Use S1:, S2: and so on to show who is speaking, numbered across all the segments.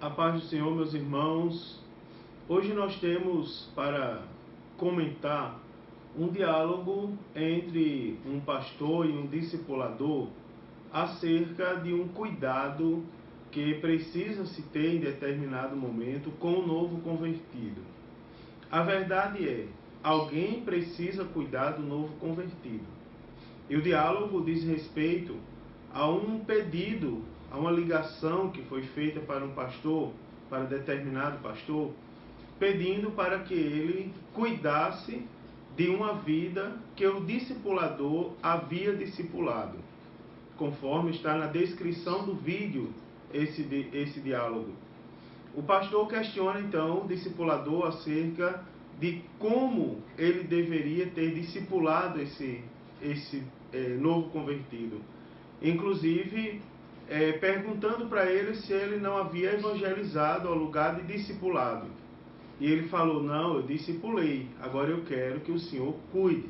S1: A paz do Senhor, meus irmãos. Hoje nós temos para comentar um diálogo entre um pastor e um discipulador acerca de um cuidado que precisa se ter em determinado momento com o novo convertido. A verdade é, alguém precisa cuidar do novo convertido. E o diálogo diz respeito a um pedido, a uma ligação que foi feita para um pastor, para determinado pastor, pedindo para que ele cuidasse de uma vida que o discipulador havia discipulado, conforme está na descrição do vídeo esse diálogo. O pastor questiona então o discipulador acerca de como ele deveria ter discipulado esse novo convertido. Inclusive, perguntando para ele se ele não havia evangelizado ao lugar de discipulado. E ele falou: não, eu discipulei, agora eu quero que o Senhor cuide.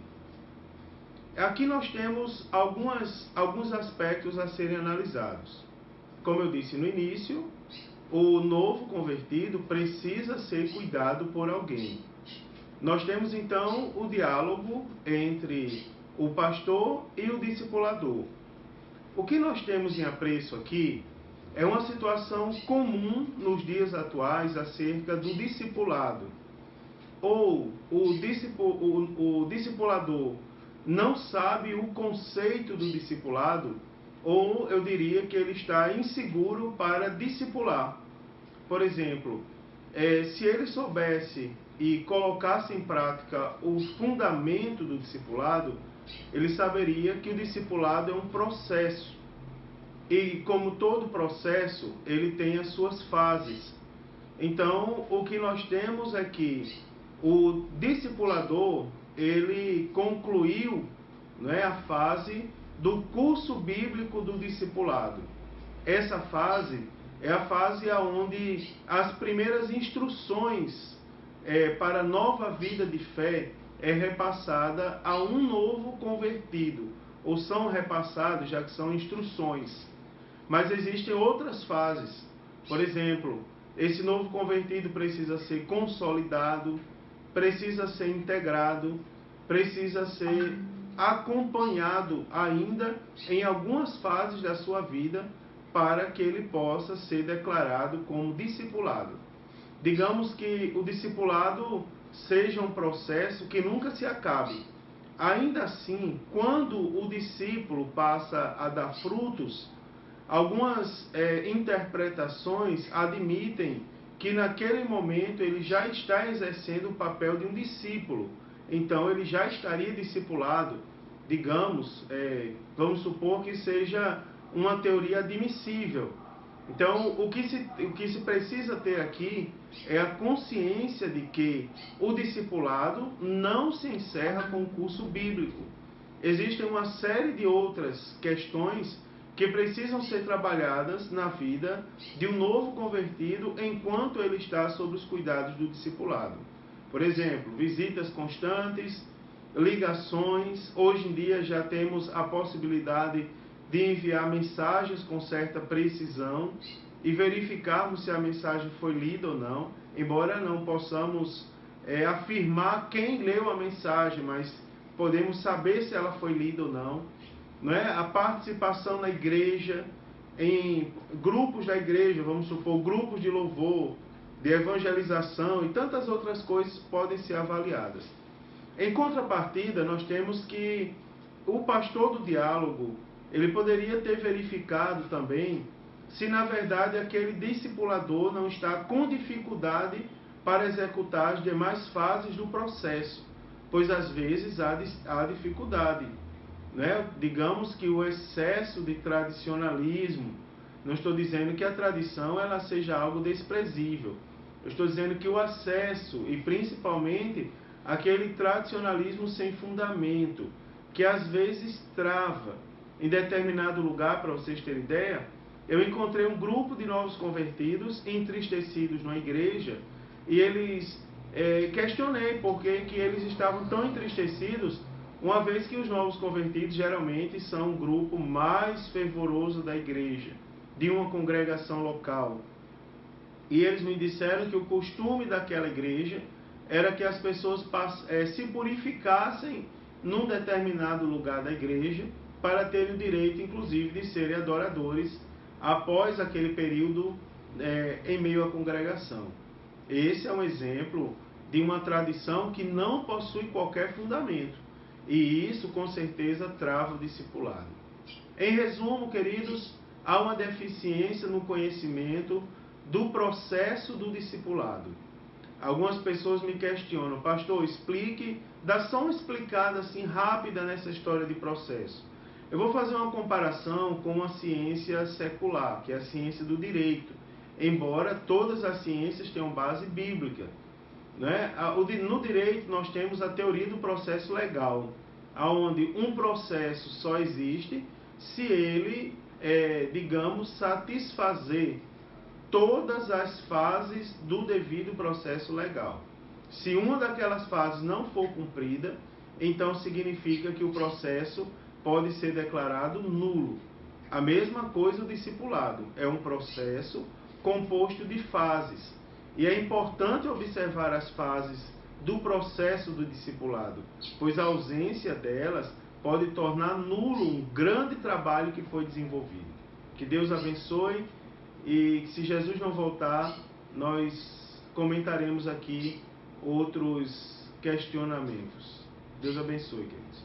S1: Aqui nós temos alguns aspectos a serem analisados. Como eu disse no início, o novo convertido precisa ser cuidado por alguém. Nós temos então o diálogo entre o pastor e o discipulador. O que nós temos em apreço aqui é uma situação comum nos dias atuais acerca do discipulado. Ou o discipulador não sabe o conceito do discipulado, ou eu diria que ele está inseguro para discipular. Por exemplo, se ele soubesse e colocasse em prática o fundamento do discipulado, ele saberia que o discipulado é um processo. E como todo processo, ele tem as suas fases. Então, o que nós temos é que o discipulador, ele concluiu, a fase do curso bíblico do discipulado. Essa fase é a fase onde as primeiras instruções para a nova vida de fé é repassada a um novo convertido, ou são repassados, já que são instruções. Mas existem outras fases. Por exemplo, esse novo convertido precisa ser consolidado, precisa ser integrado, precisa ser acompanhado ainda em algumas fases da sua vida para que ele possa ser declarado como discipulado. Digamos que o discipulado seja um processo que nunca se acabe. Ainda assim, quando o discípulo passa a dar frutos, algumas interpretações admitem que naquele momento ele já está exercendo o papel de um discípulo. Então ele já estaria discipulado. Digamos, vamos supor que seja uma teoria admissível. Então, o que se precisa ter aqui é a consciência de que o discipulado não se encerra com o curso bíblico. Existem uma série de outras questões que precisam ser trabalhadas na vida de um novo convertido enquanto ele está sob os cuidados do discipulado. Por exemplo, visitas constantes, ligações. Hoje em dia já temos a possibilidade de enviar mensagens com certa precisão e verificarmos se a mensagem foi lida ou não, embora não possamos afirmar quem leu a mensagem, mas podemos saber se ela foi lida ou não. A participação na igreja, em grupos da igreja, vamos supor, grupos de louvor, de evangelização e tantas outras coisas podem ser avaliadas. Em contrapartida, nós temos que o pastor do diálogo, ele poderia ter verificado também se na verdade aquele discipulador não está com dificuldade para executar as demais fases do processo, pois às vezes há dificuldade. Digamos que o excesso de tradicionalismo, não estou dizendo que a tradição ela seja algo desprezível, eu estou dizendo que o excesso e principalmente aquele tradicionalismo sem fundamento, que às vezes trava. Em determinado lugar, para vocês terem ideia, eu encontrei um grupo de novos convertidos entristecidos na igreja e eles questionei por que eles estavam tão entristecidos, uma vez que os novos convertidos geralmente são o grupo mais fervoroso da igreja, de uma congregação local. E eles me disseram que o costume daquela igreja era que as pessoas se purificassem num determinado lugar da igreja para terem o direito, inclusive, de serem adoradores após aquele período em meio à congregação. Esse é um exemplo de uma tradição que não possui qualquer fundamento. E isso, com certeza, trava o discipulado. Em resumo, queridos, há uma deficiência no conhecimento do processo do discipulado. Algumas pessoas me questionam: pastor, explique, dá só uma explicada assim rápida nessa história de processo. Eu vou fazer uma comparação com a ciência secular, que é a ciência do direito, embora todas as ciências tenham base bíblica, né? No direito nós temos a teoria do processo legal, onde um processo só existe se ele, digamos, satisfazer todas as fases do devido processo legal. Se uma daquelas fases não for cumprida, então significa que o processo pode ser declarado nulo. A mesma coisa o discipulado, é um processo composto de fases. E é importante observar as fases do processo do discipulado, pois a ausência delas pode tornar nulo um grande trabalho que foi desenvolvido. Que Deus abençoe. E se Jesus não voltar, nós comentaremos aqui outros questionamentos. Deus abençoe, queridos.